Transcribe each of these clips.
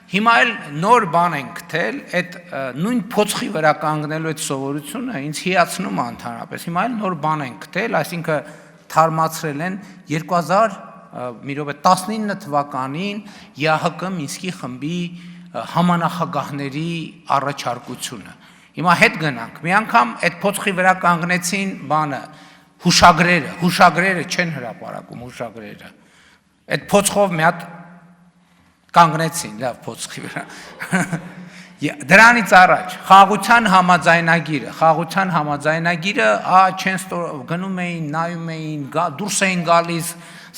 Հիմա էլ նոր բան ենք գտել, այդ նույն փոცხի վրա կանգնելու այդ սովորությունը ինձ հիացնում է ընդհանրապես։ Հիմա էլ նոր բան ենք գտել, այսինքն թարմացրել են 2019 թվականին ԵԱՀԿ Մինսկի խմբի համանախագահների առաջարկությունը։ Հիմա հետ գնանք, մի անգամ այդ փոცხի վրա կանգնեցին բանը, հուշագրերը չեն հրապարակում, հուշագրերը։ Այդ փոცხով մի հատ կանգնեցին, լավ փոცხի վրա։ Դրանից առաջ խաղաղության համաձայնագիրը չեն գնում էին, նայում էին, դուրս էին գալիս,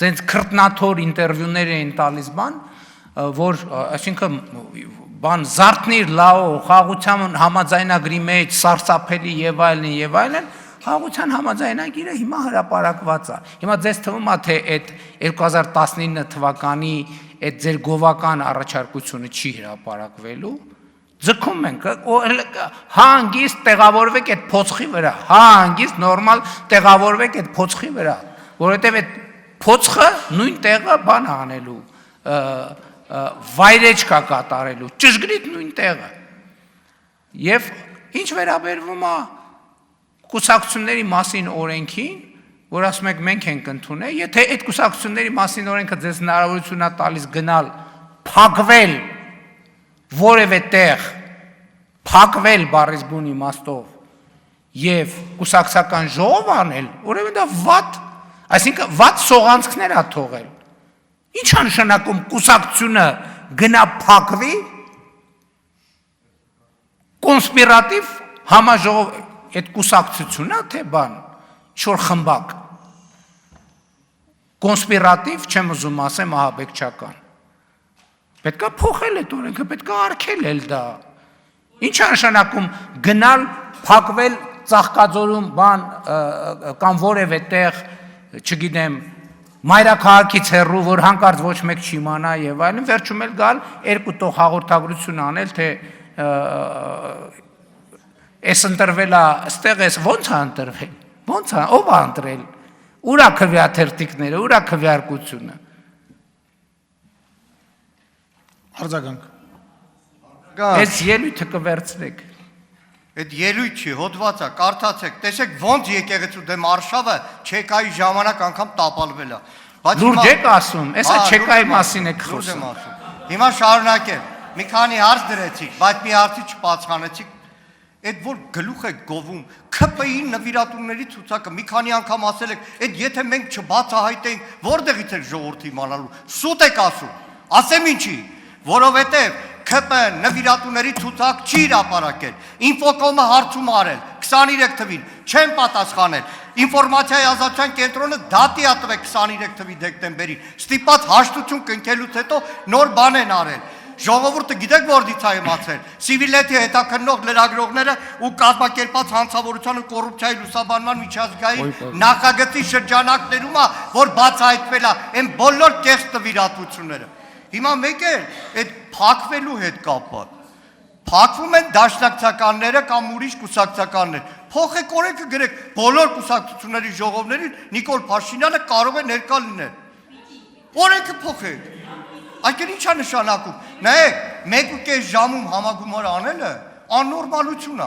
ասենց քրտնաթոր ինտերվյուներ էին տալիս բան, որ այսինքն բան զարթնիր լաո խաղաղության համաձայնագրի մեջ սարսափելի եւ այլն, խաղաղության համաձայնագիրը հիմա հրապարակված է։ Հիմա ձեզ թվում է թե այդ 2019 թվականի այդ ձեր գովական առաջարկությունը չի հրապարակվելու, ձգում ենք, հանգիստ տեղավորվեք այդ փոცხի վրա, հանգիստ նորմալ տեղավորվեք այդ փոცხի վրա, որովհետև այդ փոცხը նույն տեղը բան անելու, վայրեջք է կատարելու, ճշգրիտ նույն տեղը։ Եվ ինչ վերաբերվում է կուսակցությունների մասին օրենքին, որ ասում եք մենք ենք ընդունել, եթե այդ կուսակցությունների մասին օրենքը ձեզ հնարավորություն է տալիս գնալ, փակվել որևէ տեղ, փակվել բառից բուն իմաստով եւ կուսակցական ժողով անել, ուրեմն դա վատ, այսինքն վատ սողանցքներ է թողել։ Ինչ է նշանակում կուսակցությունը գնա փակվի, կոնսպիրատիվ համաժողով, այդ կուսակցությունն է թե բան, չոր խմբակ, կոնսպիրատիվ չեմ ուզում ասեմ ահաբեկչական։ Պետք է փոխել այդ օրենքը, պետք է արգել էլ դա։ Ինչ է նշանակում գնալ, փակվել Ծաղկաձորում բան կամ որևէ տեղ, չգիտեմ, մայրաքաղաքից հեռու, որ հանկարծ ոչ մեկ չիմանա եւ այլն, վերջում էլ գալ երկու տող հաղորդագրություն անել, թե այս ընտրվել է, այստեղ էս ո՞նց է ընտրվել, ո՞նց է, ով է ընտրել, ուր է քվեաթերթիկները, ուր է քվեարկությունը։ Արձագանք։ Այս ելույթը կվերցնեք։ Այդ ելույթ չի, հոդված է, կարդացեք, տեսեք ոնց եկեղեցու դեմ արշավը չեկայի ժամանակ անգամ տապալվել է։ Լուրջ եք ասում, էսա չեկայի մասին եք խոսում։ Հիմա շարունակեմ, մի քանի հարց դրեցիք, բայց մի հարցի չպատասխանեցիք։ Այդ որ գլուխ եք գովում, ՔՊԻ-ի նվիրատուների ցուցակը մի քանի անգամ ասել եք, այդ եթե մենք չբացահայտենք, որտեղից եք ժողովրդի իմանալու։ Սուտ եք ասում։ Ասեմ ինչի, որովհետև ՔՊ նվիրատուների ցուցակ չի հրապարակել։ Ինֆոկոմը հարցում արել 23 թվին, չեն պատասխանել։ Ինֆորմացիայի ազատության կենտրոնը դատի է տվել 23 թվի դեկտեմբերին։ Ստիպած հաշտություն կնքելուց հետո նոր բան են արել։ Ժողովուրդը գիտեք որտից է իմացել։ Սիվիլետի հետաքննող լրագրողները ու կազմակերպած հանցավորության ու կոռուպցիայի լուսաբանման միջազգային նախագծի շրջանակներում է, որ բացահայտվել է այն բոլոր կեղծ նվիրատվությունները։ Հիմա մեկ է այդ փակվելու հետ կապը։ Փակվում են դաշնակցականները կամ ուրիշ կուսակցականներ։ Փոխեք օրենքը գրեք բոլոր կուսակցությունների ժողովներին Նիկոլ Փաշինյանը կարող է ներկա լինել։ Օրենքը փոխեք։ Այսինքն ինչ է նշանակում։ Նայեք, 1.5 ժամում համագումար անելը աննորմալություն է։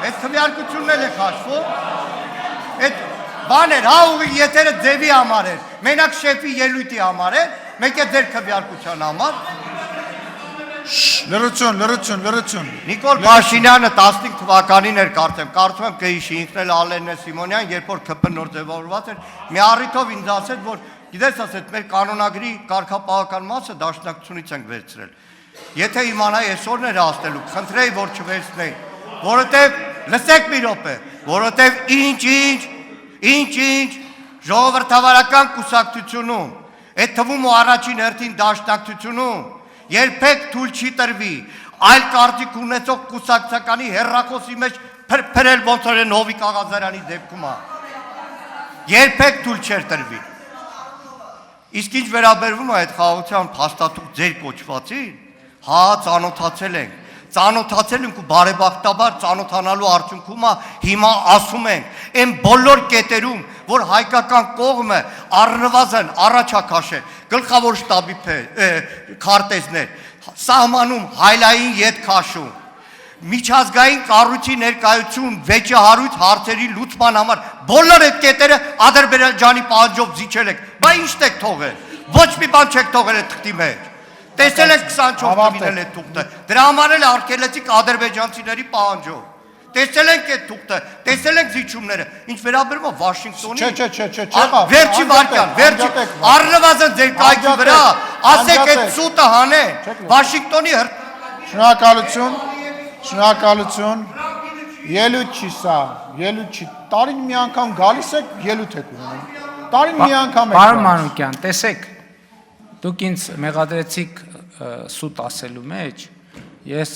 Այդ քվեարկությունն էլ է քաշվում։ Այդ բաներ, հա ուղի եթերը ձևի համար էր, մենակ շեֆի ելույթի համար էր, մեկ է ձեր քվեարկության համար։ Լրություն։ Նիկոլ Փաշինյանը 15 թվականին էր կարծում եմ կհիշի ինքն էլ Ալենն է Սիմոնյան, երբ որ ՔՊ նոր ձևավորված էր, մի առիթով ինձ ասեց, որ գիտես ասեց, մեր կանոնագրի կարգապահական մասը դաշնակցությունից ենք վերցրել։ Եթե իմանայի այսօրն էր ասնելու, խնդրեի, որ չվերցնեի, որովհետև լսեք մի րոպե, որովհետև ինչ ժողովրդավարական կուսակցությունում, այդ թվում ու առաջին հերթին դաշնակցությունում երբեք թույլ չի տրվի այլ կարծիք ունեցող կուսակցականի հեռախոսի մեջ փրփրել ոնց որ Նովիկ Աղազարյանի դեպքում է։ Երբեք թույլ չէր տրվի։ Իսկ ինչ վերաբերվում է այդ խաղաղության փաստաթուղթ ձեր կոչվածին, հա ծանոթացել ենք ու բարեբախտաբար ծանոթանալու արդյունքում հիմա ասում ենք, այն բոլոր կետերում, որ հայկական կողմը առնվազն առաջակաշել գլխավոր շտաբի քարտեզներ, սահմանում հայլային ետ քաշում, միջազգային կառույցի ներկայություն վեճահարույց հարցերի լուծման համար բոլոր այդ կետերը Ադրբեջանի պահանջով զիջել եք, բա ի՞նչ եք թողել, ոչ մի բան չեք թողել այդ թղթի մեջ, տեսել եք 24 տվինել այդ թուղթը, դրա համար էլ արգելեցիք ադրբեջանցիների պահանջով, տեսել ենք այդ թուղթը, տեսել ենք զիջումները, ինչ վերաբերում է Վաշինգտոնի, վերջի վարկյան, վերջի առնվազն ձեր կայքի վրա, ասեք այդ սուտը հանեն, Վաշինգտոնի Շնորհակալություն, ելույթ չի սա, ելույթ չի, տարին մի անգամ գալիս եք, ելույթ եք ունենում, տարին մի անգամ եք Պարոն Մանուկյան, տեսեք, դուք ինձ մեղադրեցիք սուտ ասելու մեջ, ես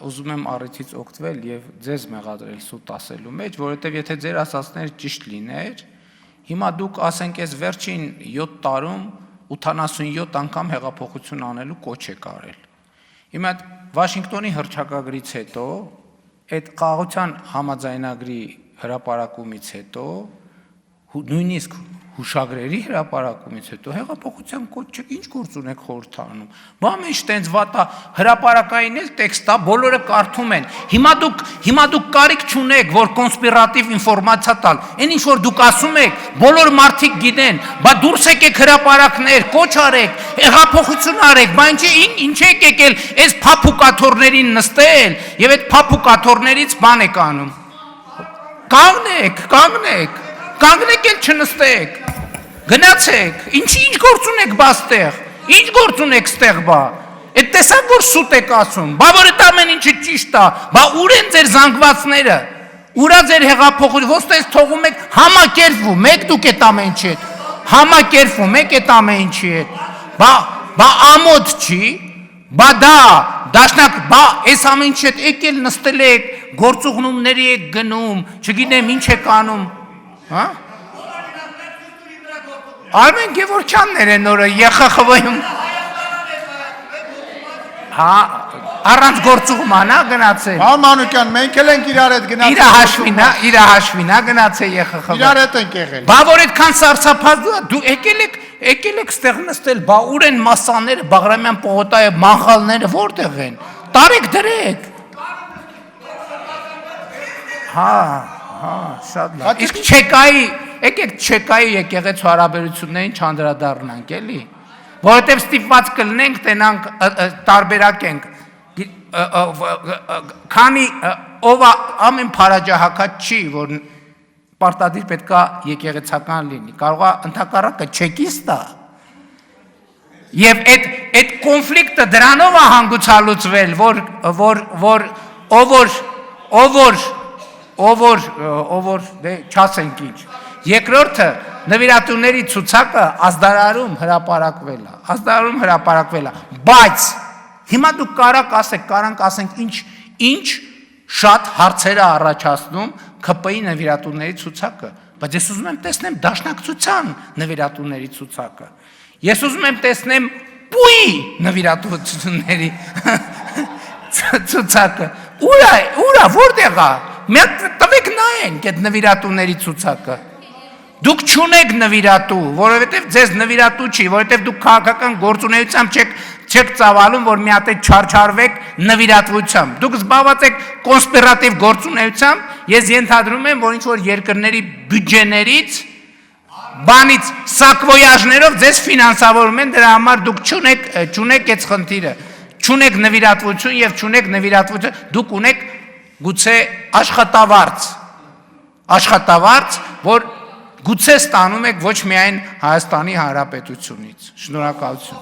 ուզում եմ առիթից օգտվել եւ ձեզ մեղադրել սուտ ասելու մեջ, որովհետեւ եթե ձեր ասածները ճիշտ լիներ, հիմա դուք ասենք այս վերջին 7 տարում 87 անգամ հեղափոխություն անելու կոչ եք արել։ Հիմա Վաշինգտոնի հռչակագրից հետո, այդ խաղաղության համաձայնագրի հրապարակումից հետո, նույնիսկ հուշագրերի հրապարակումից հետո հեղափոխության կոչ չեք, ինչ գործ ունեք խորհրդարանում։ Բա մեջ տենց վատա հրապարակային էլ տեքստ է, բոլորը կարդում են։ Հիմա դուք կարիք չունեք, որ կոնսպիրատիվ ինֆորմացիա տալ։ Այն ինչ որ դուք ասում եք, բոլոր մարդիկ գիտեն, բա դուրս եկեք հրապարակներ, կոչ արեք, հեղափոխություն արեք, բա ինչ եք եկել այս փափուկաթորներին նստել եւ այդ փափուկաթորներից բան եք անում։ Կանգնեք էլ չնստեք, գնացեք, ինչ գործ ունեք բա ստեղ, ինչ գործ ունեք ստեղ բա, այդ տեսակ որ սուտ եք ասում, բա որ այդ ամեն ինչը ճիշտ է, բա ուր են ձեր զանգվածները, ուրա ձեր հեղափոխությունը, ոստես թողում եք համակերպվում եք դուք այդ ամեն ինչի հետ, համակերպվում եք այդ ամեն ինչի հետ, բա ամոթ չի, բա դա, դաշնակ, բա այս ամեն ինչի հետ եկել նստել եք, գործուղնումների եք գնում, չգիտեմ ինչ եք անում, հա? Արմեն Գևորգյաններ են օրը ԵԽԽՎ-ում հա, առանց գործուղման հա գնացել Պարոն Մանուկյան, մենք էլ ենք իրար հետ գնացել իր հաշվին հա գնացել ԵԽԽՎ Իրար հետ ենք եղել Բա որ այդքան սարսափազդու դու եկել եք ստեղ նստել, բա ուր են մասաները, Բաղրամյան պողոտայի մանխալները որտեղ են, տարեք դրեք Հա, շատ լավ Իսկ եկեք չեկայի եկեղեցու հարաբերություններին չանդրադառնանք, էլի, որովհետև ստիպված կլինենք, տենանք, տարբերակենք, քանի ով ամեն փարաջահակած չի, որ պարտադիր պետք է եկեղեցական լինի, կարող է ընդհակառակը չեկիստ է, եւ այդ կոնֆլիկտը դրանով է հանգուցալուծվել, որ դե չասենք ինչ Երկրորդը նվիրատուների ցուցակը ազդարարում հրապարակվել է, բայց հիմա դուք կարանք ասենք ինչ շատ հարցեր է առաջացնում ՔՊ-ի նվիրատուների ցուցակը, բայց ես ուզում եմ տեսնեմ դաշնակցության նվիրատուների ցուցակը, ես ուզում եմ տեսնեմ ՊՈՒ-ի նվիրատուների ցուցակը, ուրա, որտեղ է, տվեք նայենք այդ նվիրատուների ցուցակը Դուք չունեք նվիրատու, որովհետև ձեզ նվիրատու չի, որովհետև դուք քաղաքական գործունեությամբ չեք ծավալում, որ մի հատ չարչարվեք նվիրատվությամբ։ Դուք զբաղված եք կոնսպիրատիվ գործունեությամբ, ես ենթադրում եմ, որ ինչ-որ երկրների բյուջեներից, բանից, սակվոյաժներով ձեզ ֆինանսավորում են, դրա համար դուք չունեք այդ խնդիրը, չունեք նվիրատվություն և չունեք նվիրատվություն, դուք ունեք գուցե աշխատավարձ, որ Գուցե ստանում եք ոչ միայն Հայաստանի Հանրապետությունից։ Շնորհակալություն։